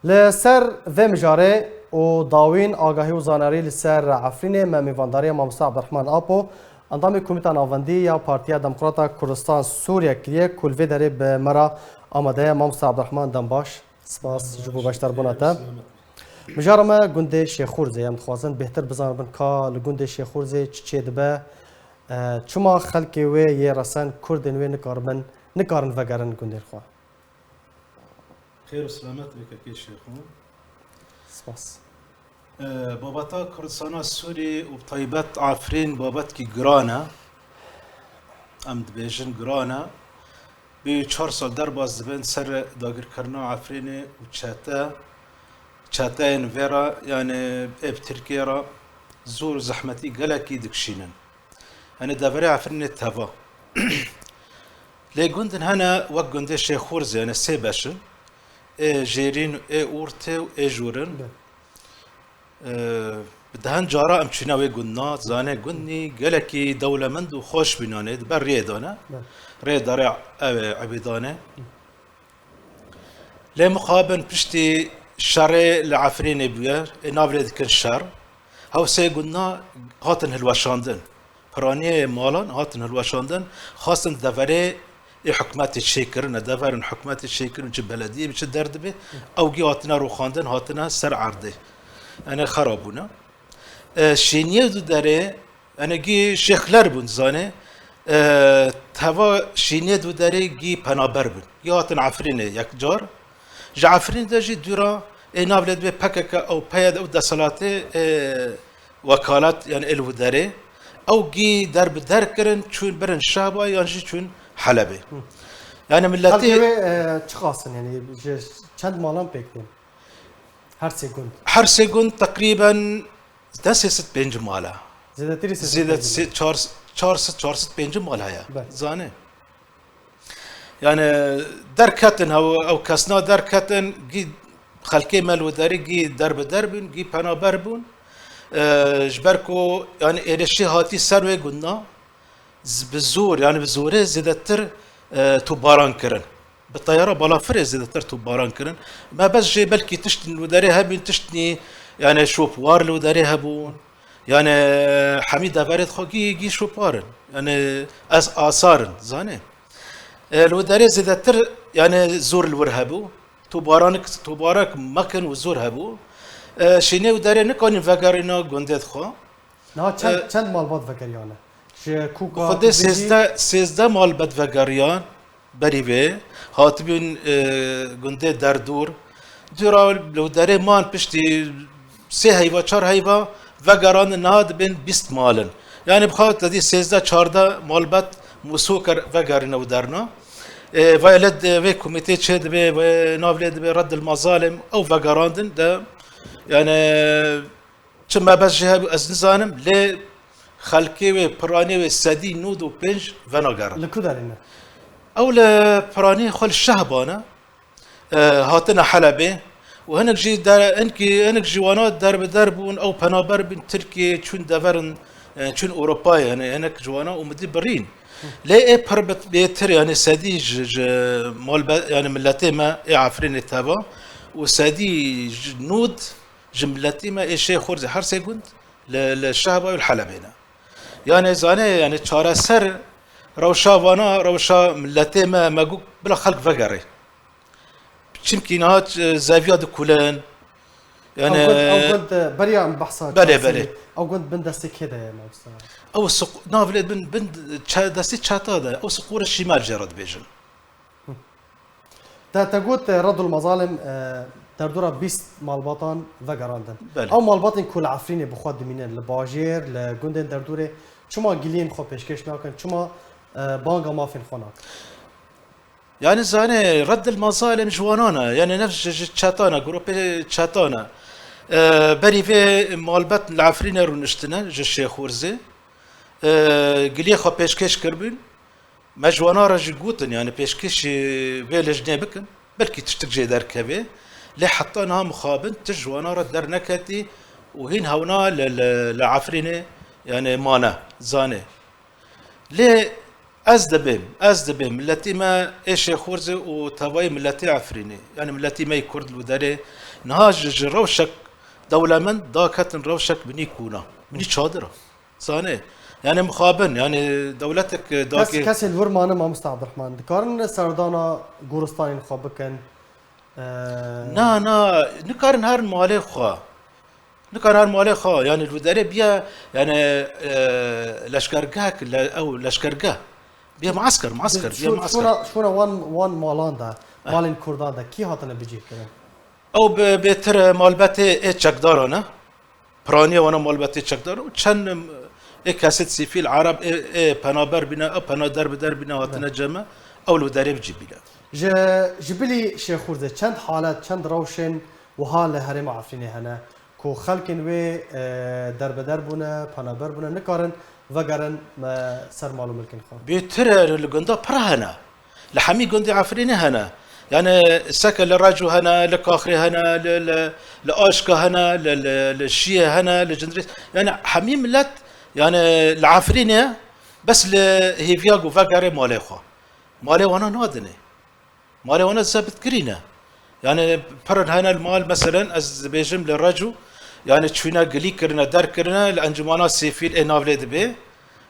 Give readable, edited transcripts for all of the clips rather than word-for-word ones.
لسر و مجاره و داوین آگاهی و زاناری لسر عفرین میوانداری مامستا عبدالرحمن آپو اندام کمیته ناوندی یا پارتیا دموکراتا کردستان سوریه کلیه کلوی داره به مرا آماده مامستا عبدالرحمن دنباش سپاس جبو باشتر بوناتا مجارم گنده شیخورزه ام خوازن بهتر بزن بن کا لگنده شیخورزه چه دبه چما خلقی و یه رسن کردن و نکارن وگرن گنده خواه خير وسلامات بك كي شيخون سپاس بابتا كردستان السوري وبطيبات عفرين بابت كي جرانا ام دبيجن جرانا ب 4 سال در باز دبن سر داگر کرنا عفرين وشاتا انفيرا يعني اب تركيا را زور زحمتي قلكي دكشينن انا دافري عفرين تافا لي جندن هنا وقت جندي شيخورزي انا سيباشن جيرين اورتي جورن بدهن جارا ام چناوي قلنا زانه قلني قالكي دولة مندو خوش بنانه بر ريدانه ريداري عبيدانه لي مقابل بشتي شري لعفرين بير نافريد كل شر هاو سي قلنا هاتن هالوشاندن برانيه مالان هاتن هالوشاندن خاصن دفري حكومات الشيكر ندافر حكومات الشيكر نجيب بلديه بش درد به او جي هاتنا روخاندن هاتنا سر عرضه انا خرابونا شينيه دو داره انا جي شيخلر بون زانه توا شينيه دو داره جي پنابر بون جي هاتن عفرينه يك جار جعفرين ده جي دورا نابلد به پکک او پيد او دسلاته وكالات يعني الو داره او جي درب در کرن چون برن شابا يعني چون حلبه yani milleti çıkasın yani çend malan pektin her sekund takriben desesit bencim mala zidet çarsit bencim mala ya zane yani derkatin او kasna derkatin gi خلقي مال وداري جي درب دربن جي بنا بربون جبركو يعني إيرشي هاتي سروي قلنا بالزور يعني بالزوره زيادتر تو باران كرن بالطياره بلا فرز زيادتر تو باران كرن ما بس جي بلكي تشتني الوداري هبين تشتني يعني شوبوار الوداري هبون يعني حميد افريد خوكي جي شوبارن يعني اثارن زاني الوداري زيادتر يعني زور الورهبو تو بارك مكن وزور هبو شيني وداري نكون فقرنا غوندت خو نا چند مال باد فقريانه خود سیزده مال بدوگریان بریبه هاتبین گنده در دورا لو داره مان پشتی 3 هیوا 4 هیوا وگران نهاد بین 20 مالن yani بخواد دادی 13 14 مال بد مسوکر وگرین و درنا ویلد و کمیته چه دبه و نافلد به رد المظالم او وگراندن ده yani چما بس جهاب از نزانم ل خلقي و براني و سدي نود و بنج وناغر لكودارنا او لبراني خل الشهبانه هاتنا حلبه وهنك جي دار انك جوانات درب دربون او بنابر بن تركيا چون دورن چون اوروبا يعني هنك جوانا ومدي برين لا بربت بيتر يعني سدي مال يعني ملتي ما عفرين تابا وسدي نود جملتي ما شيء خرز هر سكند للشهبه والحلبينا يعني زانه يعني چاره سر روشا وانا روشا ملتي ما ماگو بلا خلق وگره چمكينات زاويه دكولن يعني او قلت بريا بحثات بله او قلت بندستك كده يا مستر او سق نافلت بند دستي چاتا ده او سقور الشمال جرد بيجن تقول رد المظالم دردورا 20 مالباطان وگراندن بله. او مالباطن كل عفرين بخواد دمينن لباجير لگندن دردوره چما گلين خو پیشکش ناکن چما بانگا مافين خوناك يعني زانه رد المظالم جوانانا يعني نفس تشاتانا جروب تشاتانا بري في مالبات العفرين رونشتنا الشيخ ورزي قلي خو پیشکش كربين ما جوانا راجي قوتن يعني پیشکش في لجنه بكن بلكي تشتكجي دار كبي لي حطيناها مخابن تجوانا رد در نكتي وهين هونا لعفرينه يعني مانا زانه ليه از دبم ملتی ما ايش خورزه و تواي ملتی عفريني يعني ملتی ما يكرد الوداري نهاج روشك دولة من داكتن روشك بني كونا بني شادرة صانه يعني مخابن يعني دولتك داكي کسی الورمانه ما مستعد عبد الرحمن دکارن سردانا گورستانی خواب بکن نا نكارن هار مالي خوا نكارن هار مالي خوا يعني الوداري بيا يعني لشكرجاك او لشكرجاه بيا معسكر بيا معسكر شونا وان مالان ده مالين كردان ده کی هاتنه بيجي كده او بهتر مالبته چکدارانه پرانی وانا مالبته چکدار و چند کاسيت سيفيل عرب پنابر بنا او پنادر بدر بنا هاتنه جمع او لو داري بجي بنا جبلي شيخ خورزه چند حالات چند روشن و حال هرم عفرینه هنه کو خلقن و در بدر بونه پنابر بونه نکارن وگرن سر مالو ملکن خان بهتر الجندا برهنا لحمي جندي عفرينه هنا يعني سكن للرجو هنا لكاخري هنا لاشكا هنا للشيا هنا للجندريس يعني حمي ملت يعني العفرينه بس لهيفياغو فاكاري ماليخو مالي وانا نادني مالي وانا ثابت كرينا يعني برن هنا المال مثلا از بيجم للرجو يعني تشوينا قلي كرنا دار كرنا الانجمانا سيفيل انافليد بي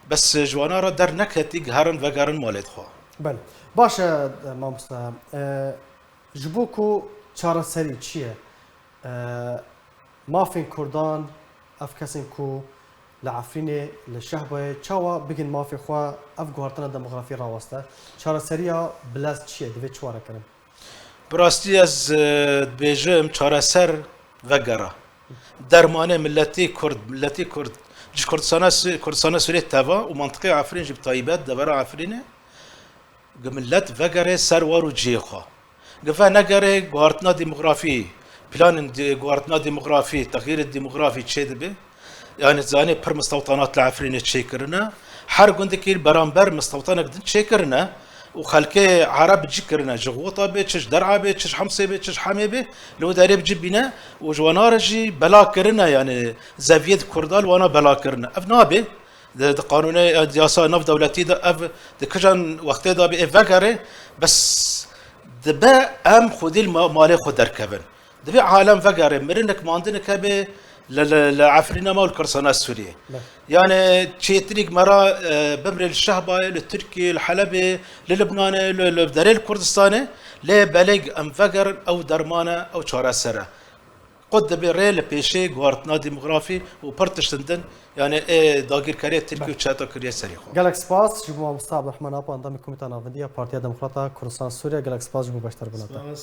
بس جوانا را در نكتيق هرن فاكارن ماليد خو بله باشه مامستا جبوكو چاره سری چیه مافین کردان اف کسین کو لعفرینه لشهبه چاوا بگن مافی خوا اف گوهرتنا دموغرافی راوسته چاره سریا بلاز چیه دوی چواره کرن براستی از بیجم چاره سر وگره درمانه ملتی کرد جش کردستان سوریه توا و منطقه عفرین جب طایبات دبر عفرینه ملت وگره سروار و جیخا گفه نگره گوارتنا ديموغرافي بلان گوارتنا ديموغرافي تغيير الديموغرافي تشي دبي يعني زاني بر مستوطنات العفرين تشي كرنا حر قندكي برامبر مستوطنة قدن تشي كرنا وخلكي عرب تجي كرنا جغوطة بي تشش درعة بي تشش حمصي بي تشش حامي بي لو داري بجيب بينا وجوانا رجي بلا كرنا يعني زافيد كردال وانا بلا كرنا افنابي ده قانون ياسا نف دولتي ده اف ده كجان وقت ده بي افكاري بس ده با ام خودي المالي خود دركبن ده بي عالم فكاري مرنك ماندنك به لعفرينا مال الكرسانة السورية يعني تشيتريك مرة بمر الشهبة للتركي الحلبي للبنان للدريل الكردستاني لا بلغ ام فكر او درمانة او شارع سرة قد بريل بيشي غوارتنا ديموغرافي وبرتشتندن يعني داغير كاريه تركي وشاتا كوريا سريخو گلک سپاس جبو مستعد عبد الرحمن اپا اندام کمیته ناوندی پارتیا دموکراتا کردستان سوریه گلک سپاس جبو بشتر بناتا